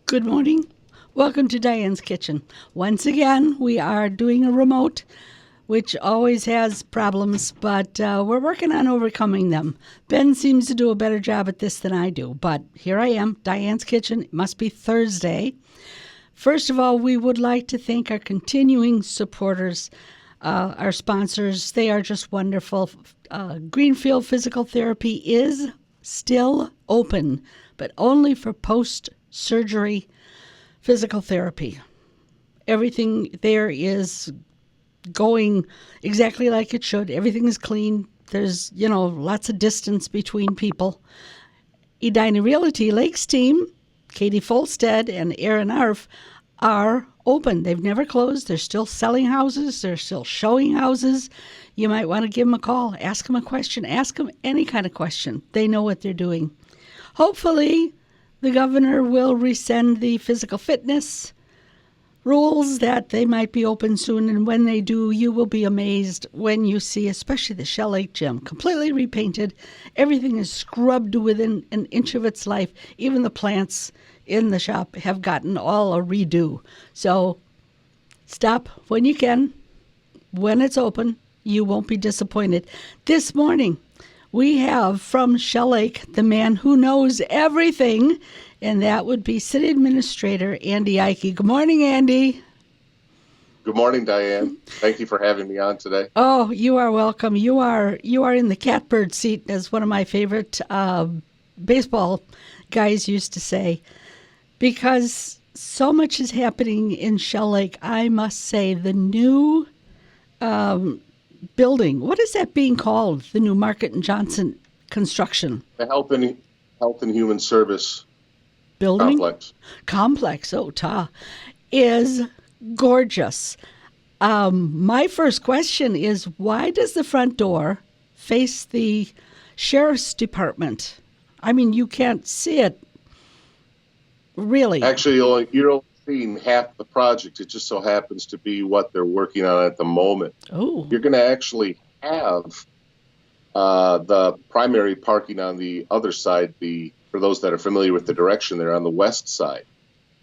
Good morning. Welcome to Diane's Kitchen. Once again, we are doing a remote, which always has problems, but we're working on overcoming them. Ben seems to do a better job at this than I do, but here I am, Diane's Kitchen. It must be Thursday. First of all, we would like to thank our continuing supporters, our sponsors. They are just wonderful. Greenfield Physical Therapy is still open, but only for post-surgery physical therapy. Everything there is going exactly like it should. Everything is clean. There's, lots of distance between people. Edina Realty Lakes team, Katie Folstead and Aaron Arf, are open. They've never closed. They're still selling houses. They're still showing houses. You might want to give them a call. Ask them a question. Ask them any kind of question. They know what they're doing. Hopefully, the governor will rescind the physical fitness rules that they might be open soon. And when they do, you will be amazed when you see, especially the Shell Lake Gym, completely repainted. Everything is scrubbed within an inch of its life. Even the plants in the shop have gotten all a redo. So stop when you can. When it's open, you won't be disappointed. This morning, we have from Shell Lake the man who knows everything, and that would be City Administrator Andy Eiche. Good morning, Andy. Good morning, Diane. Thank you for having me on today. Oh, you are welcome. You are in the catbird seat, as one of my favorite baseball guys used to say, because so much is happening in Shell Lake. I must say, the new building, what is that being called? The new Market and Johnson construction. The Health and Human Service Building? Complex, is gorgeous. My first question is, why does the front door face the sheriff's department? I mean, you can't see it, really. Actually, you're only seeing half the project. It just so happens to be what they're working on at the moment. Oh. You're going to actually have the primary parking on the other side, for those that are familiar with the direction, they're on the west side,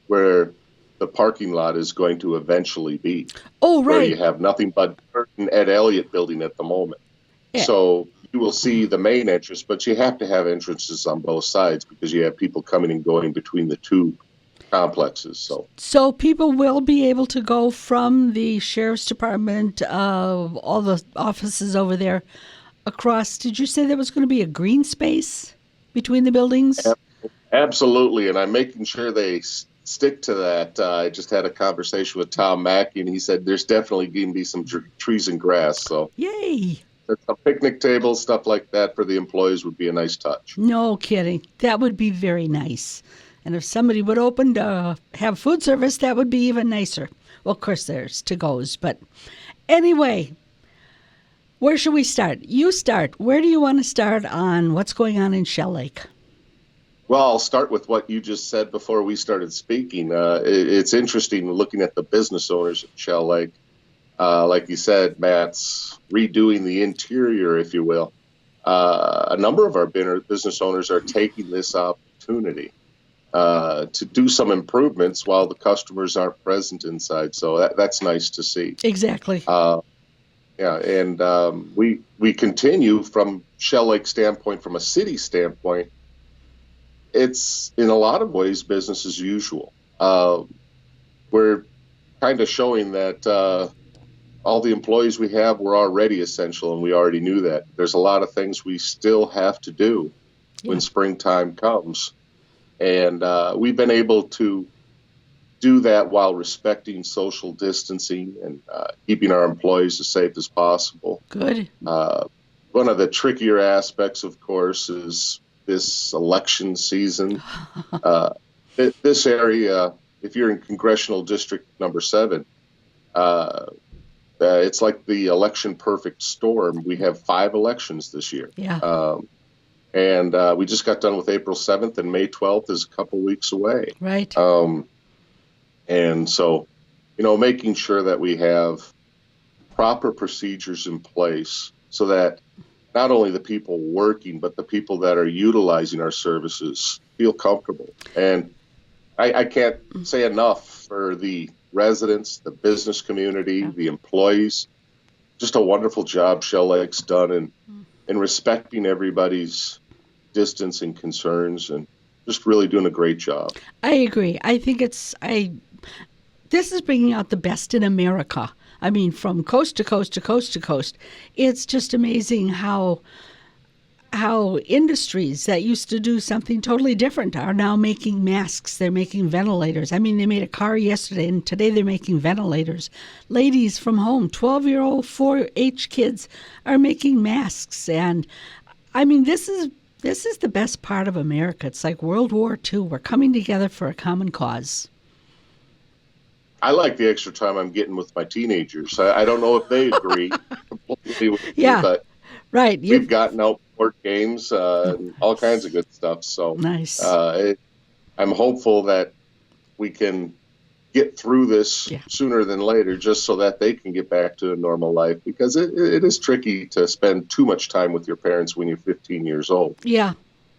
where the parking lot is going to eventually be. Oh, right. Where you have nothing but Curtin Ed Elliott building at the moment. Yeah. So you will see the main entrance, but you have to have entrances on both sides because you have people coming and going between the two complexes. So people will be able to go from the sheriff's department, all the offices over there, across. Did you say there was going to be a green space between the buildings? Absolutely, and I'm making sure they stick to that. I just had a conversation with Tom Mackey, and he said there's definitely going to be some trees and grass. So yay! A picnic table, stuff like that for the employees would be a nice touch. No kidding. That would be very nice. And if somebody would open to have food service, that would be even nicer. Well, of course, there's to-goes. But anyway, where should we start? You start. Where do you want to start on what's going on in Shell Lake? Well, I'll start with what you just said before we started speaking. It's interesting looking at the business owners at Shell Lake. Like you said, Matt's redoing the interior, if you will. A number of our business owners are taking this opportunity to do some improvements while the customers aren't present inside. So that's nice to see. Exactly. We continue from Shell Lake standpoint, from a city standpoint. It's in a lot of ways business as usual. We're kind of showing that all the employees we have were already essential, and we already knew that. There's a lot of things we still have to do when springtime comes. And we've been able to do that while respecting social distancing and keeping our employees as safe as possible. Good. One of the trickier aspects, of course, is this election season. This area, if you're in Congressional District number 7, it's like the election perfect storm. We have 5 elections this year. Yeah. And we just got done with April 7th, and May 12th is a couple weeks away. Right. And so, making sure that we have proper procedures in place so that not only the people working, but the people that are utilizing our services feel comfortable. And I can't say enough for the residents, the business community, the employees. Just a wonderful job Shell Lake's done in respecting everybody's distance and concerns, and just really doing a great job. I agree. I think this is bringing out the best in America. I mean, from coast to coast to coast to coast. It's just amazing how industries that used to do something totally different are now making masks. They're making ventilators. I mean, they made a car yesterday, and today they're making ventilators. Ladies from home, 12-year-old 4-H kids are making masks. And I mean, this is the best part of America. It's like World War II. We're coming together for a common cause. I like the extra time I'm getting with my teenagers. I don't know if they agree completely with me, but right. We've gotten out board games and all kinds of good stuff. So nice. I'm hopeful that we can get through this sooner than later, just so that they can get back to a normal life, because it is tricky to spend too much time with your parents when you're 15 years old. Yeah,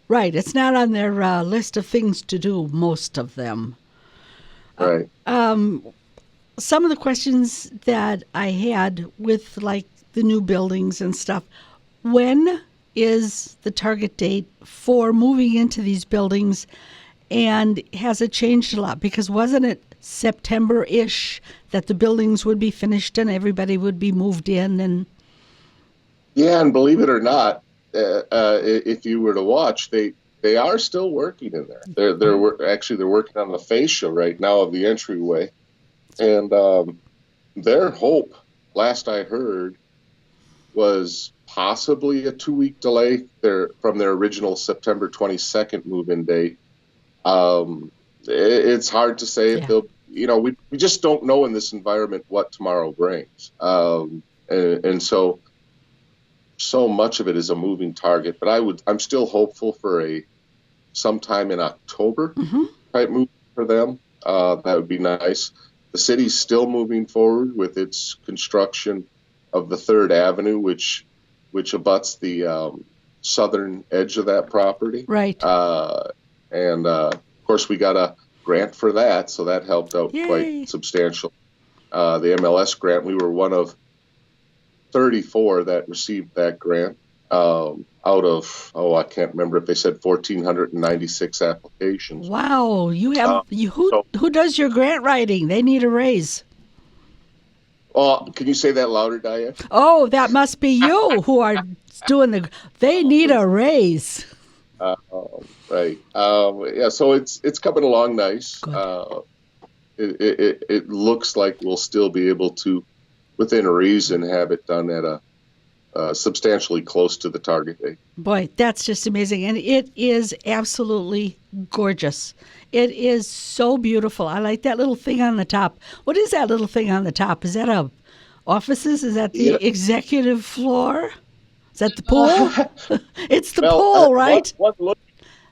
right. It's not on their list of things to do, most of them. Right. Some of the questions that I had with like the new buildings and stuff, when is the target date for moving into these buildings, and has it changed a lot? Because wasn't it September-ish that the buildings would be finished and everybody would be moved in? And yeah, and believe it or not, if you were to watch, they are still working in there. They're working on the fascia right now of the entryway, and their hope, last I heard, was possibly a 2-week delay from their original September 22nd move-in date. It's hard to say if they'll. We just don't know in this environment what tomorrow brings, and so much of it is a moving target. But I'm still hopeful for a sometime in October type move for them. That would be nice. The city's still moving forward with its construction of the 3rd Avenue, which abuts the southern edge of that property. Right. And of course, we got a grant for that, so that helped out quite substantially. The MLS grant, we were one of 34 that received that grant out of, I can't remember if they said 1,496 applications. Wow. You have who does your grant writing? They need a raise. Oh, can you say that louder, Diane? Oh, that must be you who are doing they need a raise. Right. So it's coming along nice. It looks like we'll still be able to, within reason, have it done at a substantially close to the target date. Boy, that's just amazing. And it is absolutely gorgeous. It is so beautiful. I like that little thing on the top. What is that little thing on the top? Is that offices? Is that the executive floor? Is that the pool? It's the pool, right?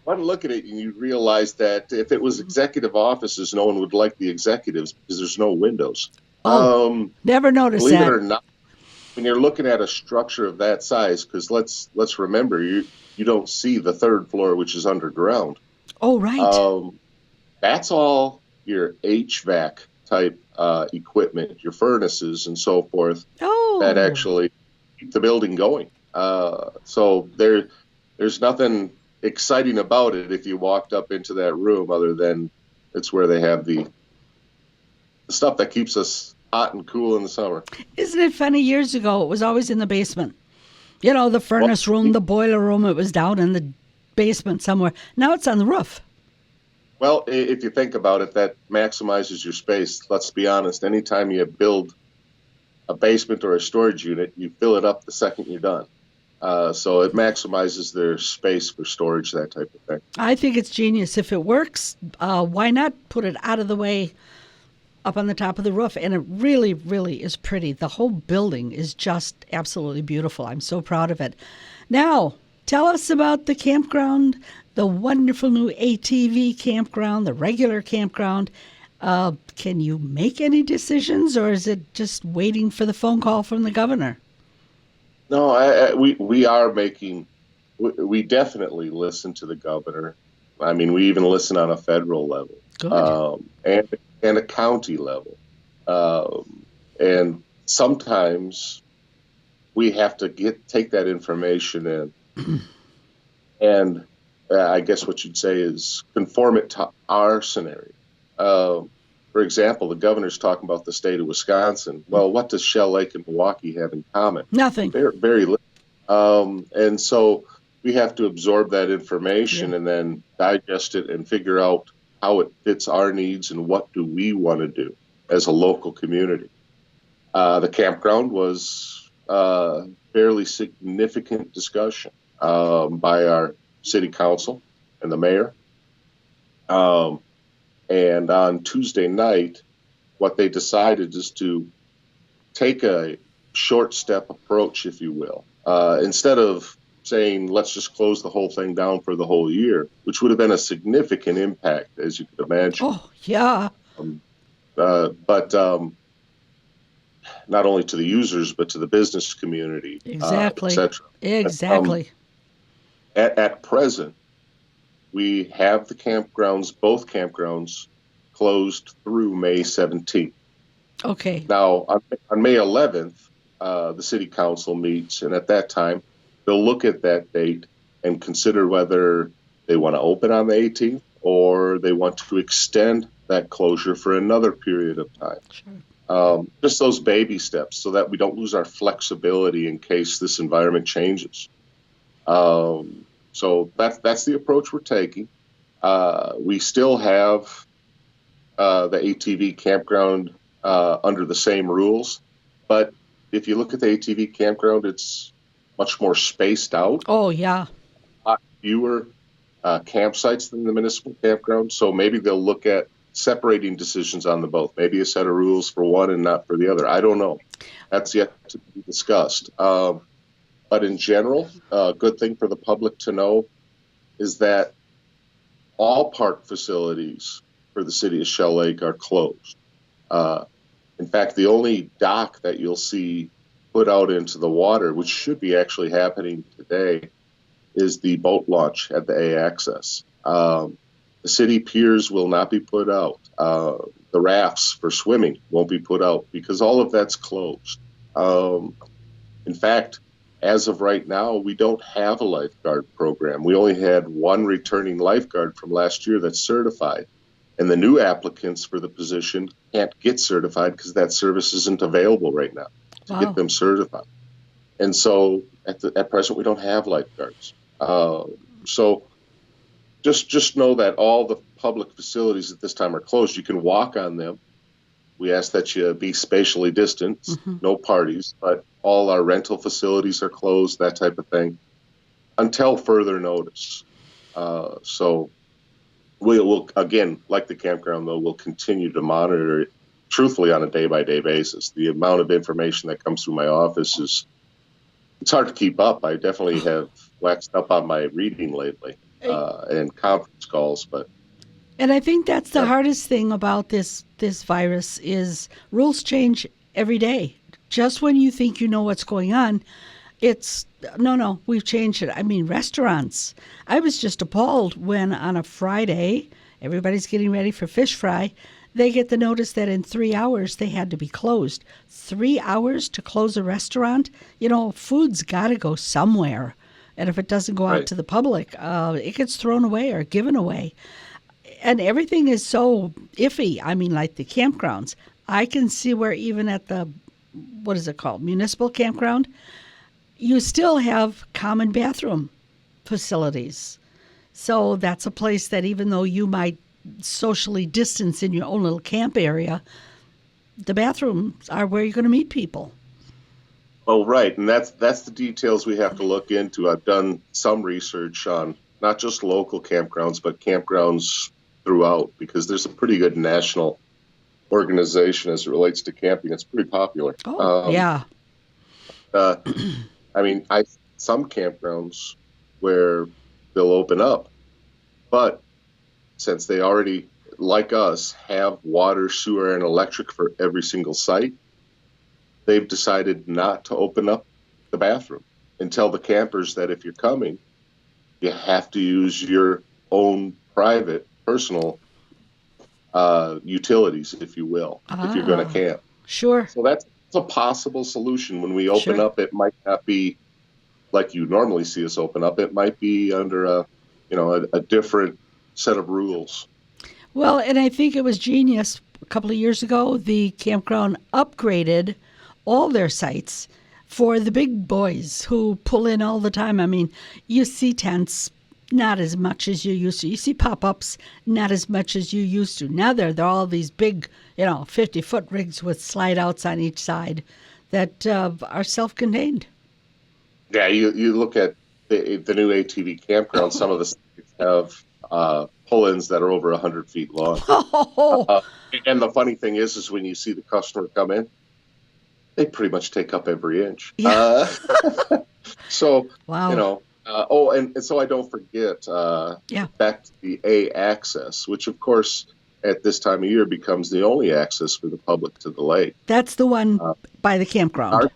One look at it, and you realize that if it was executive offices, no one would like the executives because there's no windows. Never noticed believe that. Believe it or not, when you're looking at a structure of that size, because let's remember, you don't see the 3rd floor, which is underground. Oh, right. That's all your HVAC type equipment, your furnaces and so forth, that actually keep the building going. So there's nothing exciting about it if you walked up into that room, other than it's where they have the stuff that keeps us hot and cool in the summer. Isn't it funny? Years ago, it was always in the basement. The furnace room, the boiler room, it was down in the basement somewhere. Now it's on the roof. Well, if you think about it, that maximizes your space. Let's be honest. Anytime you build a basement or a storage unit, you fill it up the second you're done. So it maximizes their space for storage, that type of thing. I think it's genius. If it works, why not put it out of the way up on the top of the roof? And it really, really is pretty. The whole building is just absolutely beautiful. I'm so proud of it. Now, tell us about the campground, the wonderful new ATV campground, the regular campground. Can you make any decisions, or is it just waiting for the phone call from the governor? No, we are making. We definitely listen to the governor. I mean, we even listen on a federal level. Good. And a county level. And sometimes we have to take that information and I guess what you'd say is conform it to our scenario. For example, the governor's talking about the state of Wisconsin. Well, what does Shell Lake and Milwaukee have in common? Nothing. Very little. And so we have to absorb that information and then digest it and figure out how it fits our needs and what do we want to do as a local community. The campground was fairly significant discussion by our city council and the mayor. And on Tuesday night, what they decided is to take a short step approach, if you will. Instead of saying, let's just close the whole thing down for the whole year, which would have been a significant impact, as you could imagine. Oh, yeah. But not only to the users, but to the business community, Exactly. etc. Exactly. At present, we have both campgrounds, closed through May 17th. Okay. Now, on May 11th, the city council meets, and at that time, they'll look at that date and consider whether they want to open on the 18th or they want to extend that closure for another period of time. Sure. Just those baby steps so that we don't lose our flexibility in case this environment changes. So that's the approach we're taking. We still have the ATV campground under the same rules, but if you look at the ATV campground, it's much more spaced out. Oh, yeah. Fewer campsites than the municipal campground, so maybe they'll look at separating decisions on the both. Maybe a set of rules for one and not for the other. I don't know. That's yet to be discussed. But in general, a good thing for the public to know is that all park facilities for the city of Shell Lake are closed. In fact, the only dock that you'll see put out into the water, which should be actually happening today, is the boat launch at the A-Access. The city piers will not be put out. The rafts for swimming won't be put out because all of that's closed. In fact, as of right now, we don't have a lifeguard program. We only had one returning lifeguard from last year that's certified. And the new applicants for the position can't get certified because that service isn't available right now to get them certified. And so at present, we don't have lifeguards. So just know that all the public facilities at this time are closed. You can walk on them. We ask that you be spatially distanced, no parties, but all our rental facilities are closed, that type of thing, until further notice. So we'll, again, like the campground, though, we'll continue to monitor it truthfully on a day-by-day basis. The amount of information that comes through my office it's hard to keep up. I definitely have waxed up on my reading lately and conference calls, but And I think that's the hardest thing about this virus is rules change every day. Just when you think you know what's going on, it's no, we've changed it. I mean, restaurants. I was just appalled when on a Friday, everybody's getting ready for fish fry, they get the notice that in 3 hours they had to be closed. 3 hours to close a restaurant? You know, food's got to go somewhere. And if it doesn't go out to the public, it gets thrown away or given away. And everything is so iffy. I mean, like the campgrounds. I can see where even at the, what is it called, municipal campground, you still have common bathroom facilities. So that's a place that even though you might socially distance in your own little camp area, the bathrooms are where you're going to meet people. Oh, right. And that's the details we have to look into. I've done some research on not just local campgrounds, but campgrounds throughout, because there's a pretty good national organization as it relates to camping. It's pretty popular. Oh, yeah. I mean, some campgrounds where they'll open up, but since they already, like us, have water, sewer, and electric for every single site, they've decided not to open up the bathroom and tell the campers that if you're coming, you have to use your own private, personal utilities, if you will, if you're going to camp. Sure. So that's a possible solution. When we open Sure. up, it might not be like you normally see us open up. It might be under a different set of rules. Well, and I think it was genius a couple of years ago. The campground upgraded all their sites for the big boys who pull in all the time. I mean, you see tents not as much as you used to. You see pop-ups not as much as you used to. Now they're all these big, 50-foot rigs with slide outs on each side that are self-contained. Yeah, you look at the new ATV campground. Some of the sites have pull-ins that are over 100 feet long. And the funny thing is when you see the customer come in, they pretty much take up every inch. Yeah. So, wow. And so I don't forget, back to the A access, which of course at this time of year becomes the only access for the public to the lake. That's the one by the campground.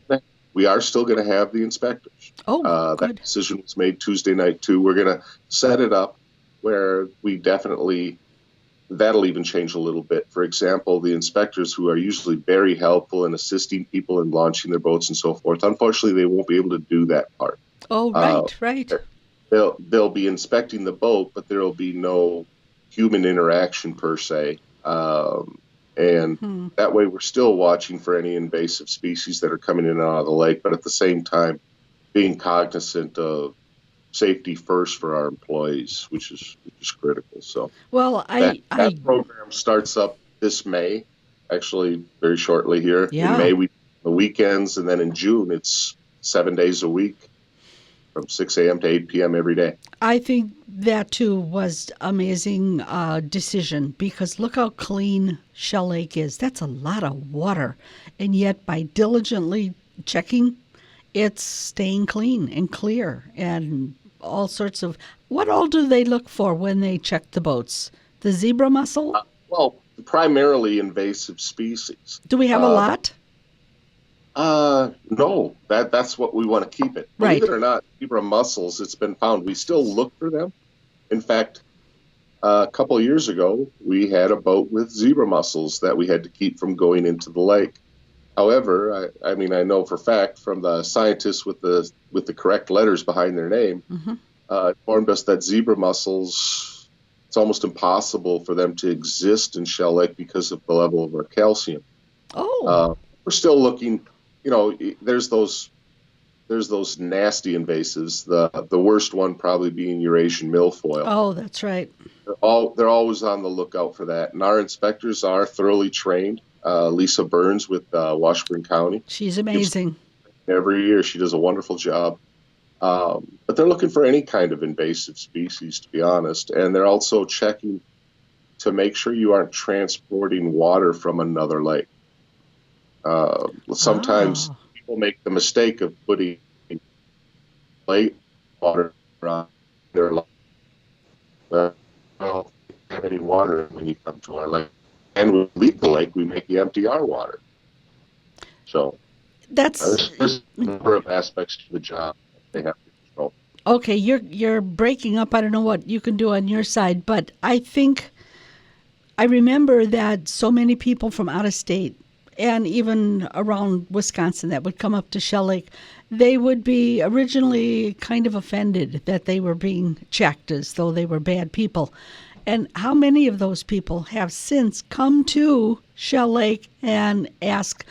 We are still going to have the inspectors. Oh, good. That decision was made Tuesday night too. We're going to set it up where that'll even change a little bit. For example, the inspectors, who are usually very helpful in assisting people in launching their boats and so forth, unfortunately, they won't be able to do that part. Oh, right. They'll be inspecting the boat, but there will be no human interaction per se. And that way we're still watching for any invasive species that are coming in and out of the lake, but at the same time being cognizant of safety first for our employees, which is critical. So that program starts up this May, actually very shortly here. Yeah. In May, the weekends, and then in June, it's 7 days a week from 6 a.m. to 8 p.m. every day. I think that, too, was amazing decision, because look how clean Shell Lake is. That's a lot of water. And yet, by diligently checking, it's staying clean and clear and all sorts of... What all do they look for when they check the boats? The zebra mussel? Well, primarily invasive species. Do we have a lot? No, that's what we want to keep it. Right. Believe it or not, zebra mussels, it's been found. We still look for them. In fact, a couple of years ago, we had a boat with zebra mussels that we had to keep from going into the lake. However, I know for fact from the scientists with the correct letters behind their name, informed us that zebra mussels, it's almost impossible for them to exist in Shell Lake because of the level of our calcium. Oh. We're still looking. There's those nasty invasives. The worst one probably being Eurasian milfoil. Oh, that's right. They're always on the lookout for that, and our inspectors are thoroughly trained. Lisa Burns with Washburn County. She's amazing. Every year she does a wonderful job. But they're looking for any kind of invasive species, to be honest, and they're also checking to make sure you aren't transporting water from another lake. Sometimes people make the mistake of putting lake water around their lake. Well, we don't have any water when you come to our lake. And we leave the lake, we make you empty our water. So there's a number of aspects to the job they have to control. Okay, you're breaking up. I don't know what you can do on your side, but I remember that so many people from out of state and even around Wisconsin that would come up to Shell Lake, they would be originally kind of offended that they were being checked as though they were bad people. And how many of those people have since come to Shell Lake and ask,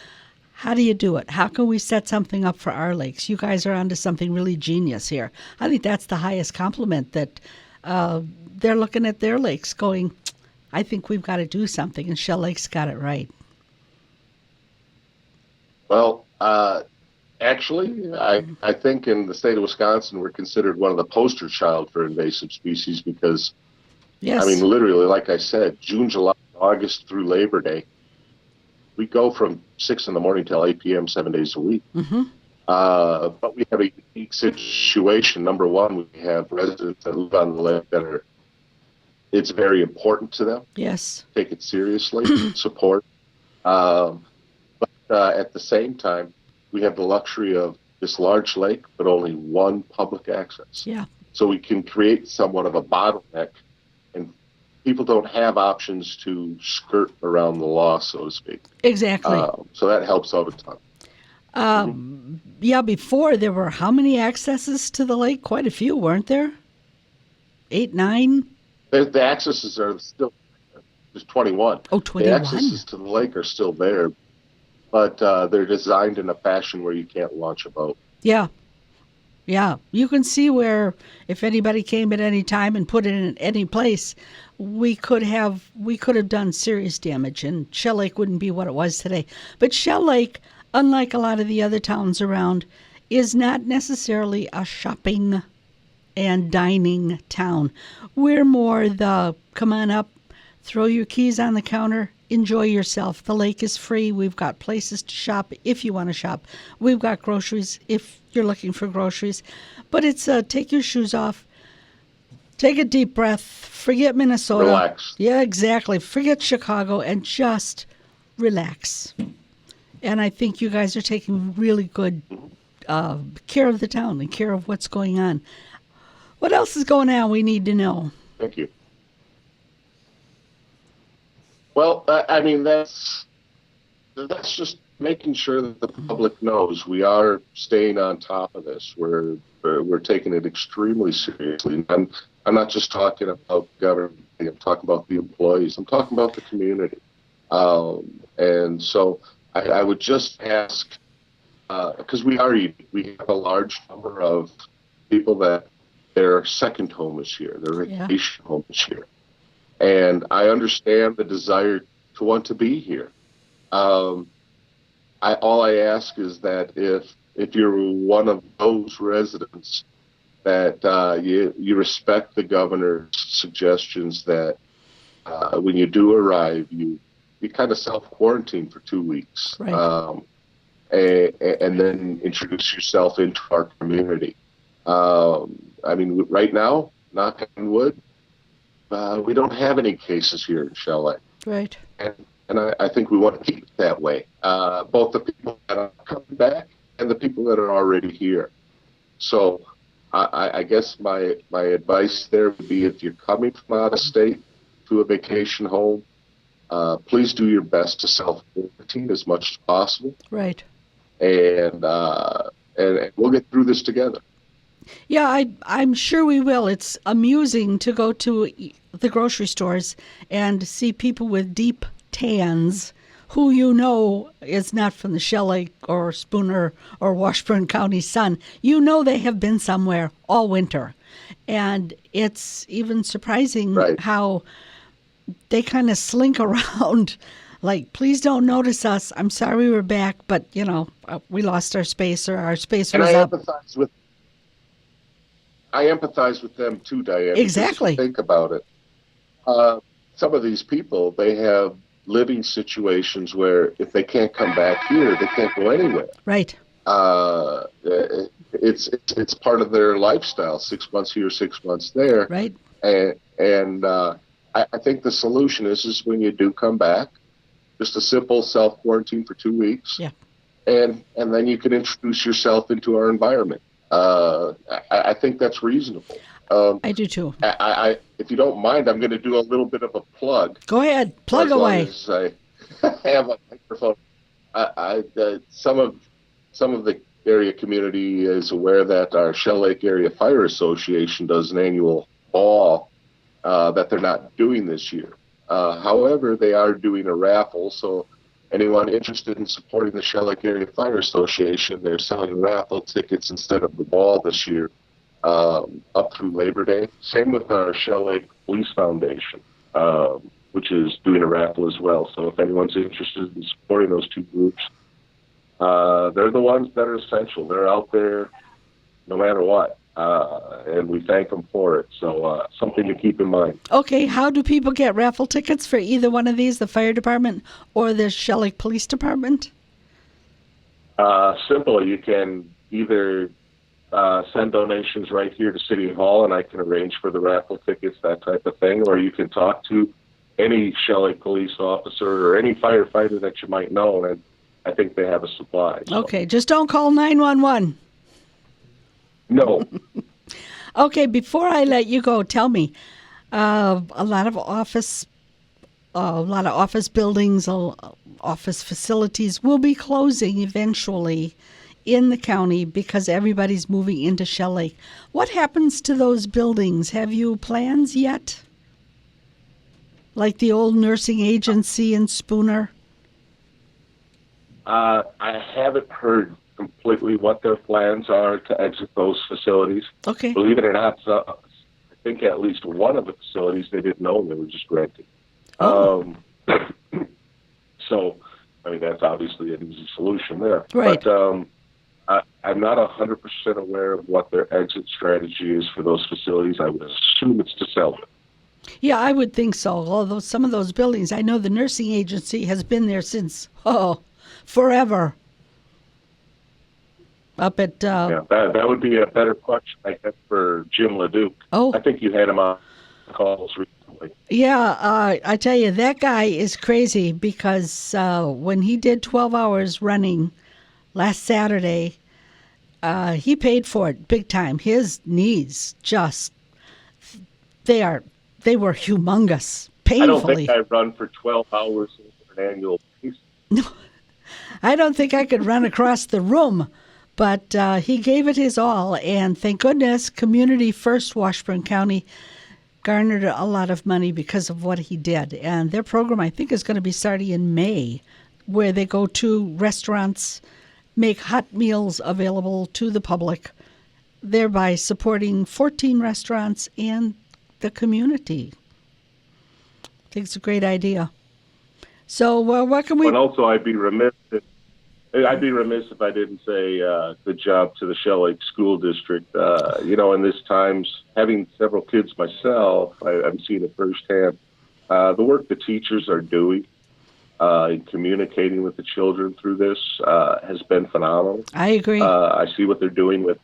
how do you do it? How can we set something up for our lakes? You guys are onto something really genius here. I think that's the highest compliment, that they're looking at their lakes going, I think we've got to do something, and Shell Lake's got it right. Well, actually, I think in the state of Wisconsin, we're considered one of the poster child for invasive species because, yes. Literally, like I said, June, July, August through Labor Day, we go from 6 in the morning till 8 p.m. 7 days a week. Mm-hmm. But we have a unique situation. Number one, we have residents that live on the lake that it's very important to them. Yes. Take it seriously, support. But at the same time, we have the luxury of this large lake, but only one public access. Yeah. So we can create somewhat of a bottleneck and people don't have options to skirt around the law, so to speak. Exactly. So that helps out a ton. Yeah, before there were how many accesses to the lake? Quite a few, weren't there? 8, 9? The accesses are still, there's 21. Oh, The 21. accesses to the lake are still there, but they're designed in a fashion where you can't launch a boat. Yeah. Yeah. You can see where if anybody came at any time and put it in any place, we could have done serious damage, and Shell Lake wouldn't be what it was today. But Shell Lake, unlike a lot of the other towns around, is not necessarily a shopping and dining town. We're more the come on up, throw your keys on the counter, enjoy yourself. The lake is free. We've got places to shop if you want to shop. We've got groceries if you're looking for groceries. But it's take your shoes off, take a deep breath, forget Minnesota. Relax. Yeah, exactly. Forget Chicago and just relax. And I think you guys are taking really good care of the town and care of what's going on. What else is going on we need to know? Thank you. Well, I mean, that's just making sure that the public knows we are staying on top of this. We're taking it extremely seriously. I'm not just talking about government. I'm talking about the employees. I'm talking about the community. And so I would just ask, because we have a large number of people that their second home is here, their vacation home is here. And I understand the desire to want to be here. All I ask is that if you're one of those residents, that you respect the governor's suggestions that when you do arrive, you kind of self-quarantine for 2 weeks, right. and then introduce yourself into our community. I mean, right now, knock on wood, we don't have any cases here in Shell Lake. Right. And I think we want to keep it that way. Both the people that are coming back and the people that are already here. So I guess my advice there would be, if you're coming from out of state to a vacation home, please do your best to self-quarantine as much as possible. Right. And we'll get through this together. Yeah, I'm sure we will. It's amusing to go to the grocery stores and see people with deep tans who you know is not from the Shell Lake or Spooner or Washburn County sun. You know they have been somewhere all winter. And it's even surprising how they kind of slink around like, please don't notice us. I'm sorry we're back, but, we lost our space or our space was up. I empathize with them too, Diane. Exactly. Think about it. Some of these people, they have living situations where if they can't come back here, they can't go anywhere. Right. It's part of their lifestyle. 6 months here, 6 months there. Right. And I think the solution is when you do come back, just a simple self-quarantine for 2 weeks. Yeah. And then you can introduce yourself into our environment. I think that's reasonable. I do too. If you don't mind, I'm going to do a little bit of a plug. Go ahead, plug away. As long as I have a microphone. Some of the area community is aware that our Shell Lake Area Fire Association does an annual ball that they're not doing this year. However, they are doing a raffle, so anyone interested in supporting the Shell Lake Area Fire Association, they're selling raffle tickets instead of the ball this year up through Labor Day. Same with our Shell Lake Police Foundation, which is doing a raffle as well. So if anyone's interested in supporting those two groups, they're the ones that are essential. They're out there no matter what, and we thank them for it. So something to keep in mind. Okay, how do people get raffle tickets for either one of these, the fire department or the Shell Lake Police Department? Simple. You can either send donations right here to City Hall, and I can arrange for the raffle tickets, that type of thing, or you can talk to any Shell Lake police officer or any firefighter that you might know, and I think they have a supply. So. Okay, just don't call 911. No. Okay, before I let you go, tell me, A lot of office buildings, office facilities will be closing eventually in the county because everybody's moving into Shell Lake. What happens to those buildings? Have you plans yet? Like the old nursing agency in Spooner? I haven't heard completely what their plans are to exit those facilities. Okay. Believe it or not, I think at least one of the facilities they didn't know they were just renting. Oh. So, I mean, that's obviously an easy solution there. Right. But I'm not 100% aware of what their exit strategy is for those facilities. I would assume it's to sell them. Yeah, I would think so. Although some of those buildings, I know the nursing agency has been there since, forever. Up at... Yeah, that would be a better question, I guess, for Jim LeDuc. Oh. I think you had him on calls recently. Yeah, I tell you, that guy is crazy because when he did 12 hours running last Saturday, he paid for it big time. His knees just, they were humongous, painfully. I don't think I run for 12 hours over an annual basis. No, I don't think I could run across the room, but he gave it his all, and thank goodness Community First Washburn County garnered a lot of money because of what he did. And their program, I think, is going to be starting in May, where they go to restaurants, make hot meals available to the public, thereby supporting 14 restaurants and the community. I think it's a great idea. So what can we... But also, I'd be remiss if I didn't say good job to the Shell Lake School District. In this times, having several kids myself, I'm seeing it firsthand. The work the teachers are doing in communicating with the children through this has been phenomenal. I agree. I see what they're doing with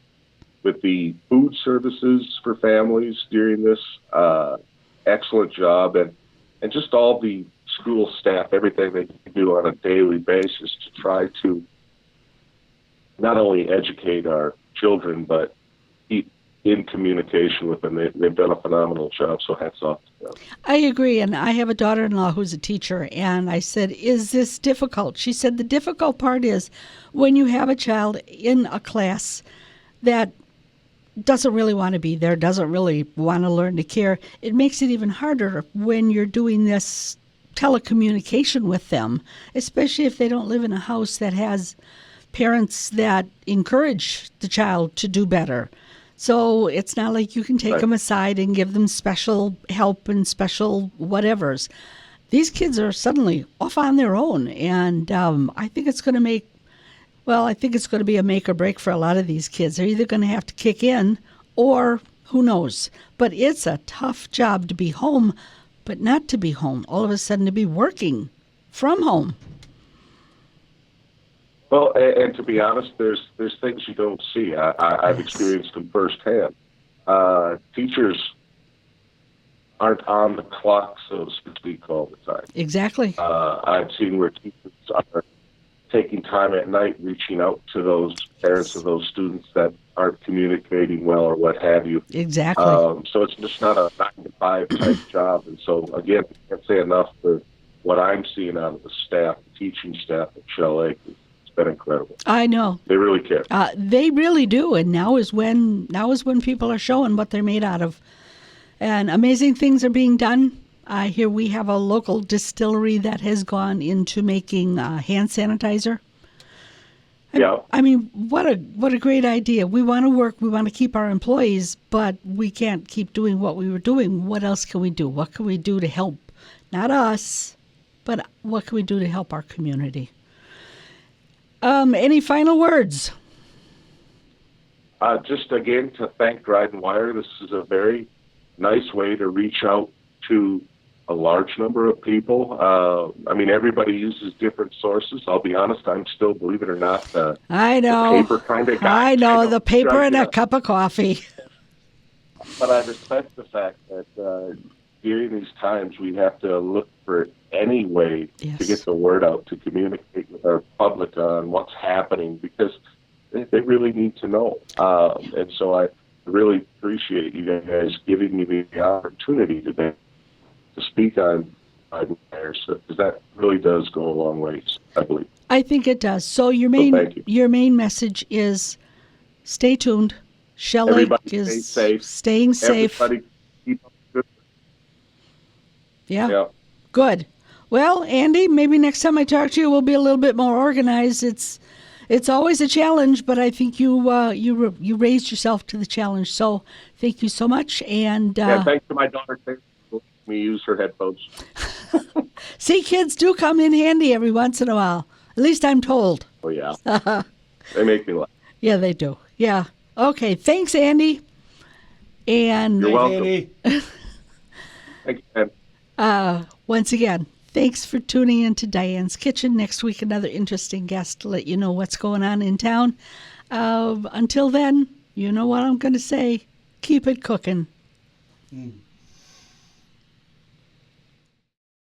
the food services for families during this. Excellent job. And just all the school staff, everything they do on a daily basis to try to not only educate our children, but keep in communication with them. They've done a phenomenal job, so hats off to them. I agree, and I have a daughter-in-law who's a teacher, and I said, is this difficult? She said the difficult part is when you have a child in a class that doesn't really want to be there, doesn't really want to learn to care, it makes it even harder when you're doing this telecommunication with them, especially if they don't live in a house that has parents that encourage the child to do better. So it's not like you can take them aside and give them special help and special whatevers. These kids are suddenly off on their own, and I think it's going to be a make or break for a lot of these kids. They're either going to have to kick in or who knows. But it's a tough job to be home, but not to be home. All of a sudden to be working from home. Well, and to be honest, there's things you don't see. I've experienced them firsthand. Teachers aren't on the clock, so to speak, all the time. Exactly. I've seen where teachers are taking time at night reaching out to those parents of those students that aren't communicating well or what have you. Exactly. So it's just not a 9-to-5 type job. And so, again, I can't say enough for what I'm seeing out of the staff, the teaching staff at Shell Lake. It's been incredible. I know. They really care. They really do. And now is when people are showing what they're made out of. And amazing things are being done. I hear we have a local distillery that has gone into making hand sanitizer. Yeah. I mean, what a great idea. We want to work, we want to keep our employees, but we can't keep doing what we were doing. What else can we do? What can we do to help? Not us, but what can we do to help our community? Any final words? Just again to thank Dryden Wire. This is a very nice way to reach out to a large number of people. Everybody uses different sources. I'll be honest, I'm still, believe it or not, I know. the paper kind of guy. I know, the paper and a cup of coffee. But I respect the fact that during these times we have to look for any way to get the word out, to communicate with our public on what's happening, because they really need to know. And so really appreciate you guys giving me the opportunity today to speak on fires, because that really does go a long way, I believe. I think it does. So thank you. your main message is stay tuned. Shell Lake Everybody is stay safe. staying safe. Everybody keep up good. Yeah. Good. Well, Andy, maybe next time I talk to you, we'll be a little bit more organized. It's always a challenge, but I think you raised yourself to the challenge. So thank you so much. And thanks to my daughter for letting me use her headphones. See, kids do come in handy every once in a while. At least I'm told. Oh yeah, they make me laugh. Yeah, they do. Yeah. Okay. Thanks, Andy. And You're welcome. Andy. Thank you, man. Once again, thanks for tuning in to Diane's Kitchen. Next week, another interesting guest to let you know what's going on in town. Until then, you know what I'm going to say. Keep it cooking.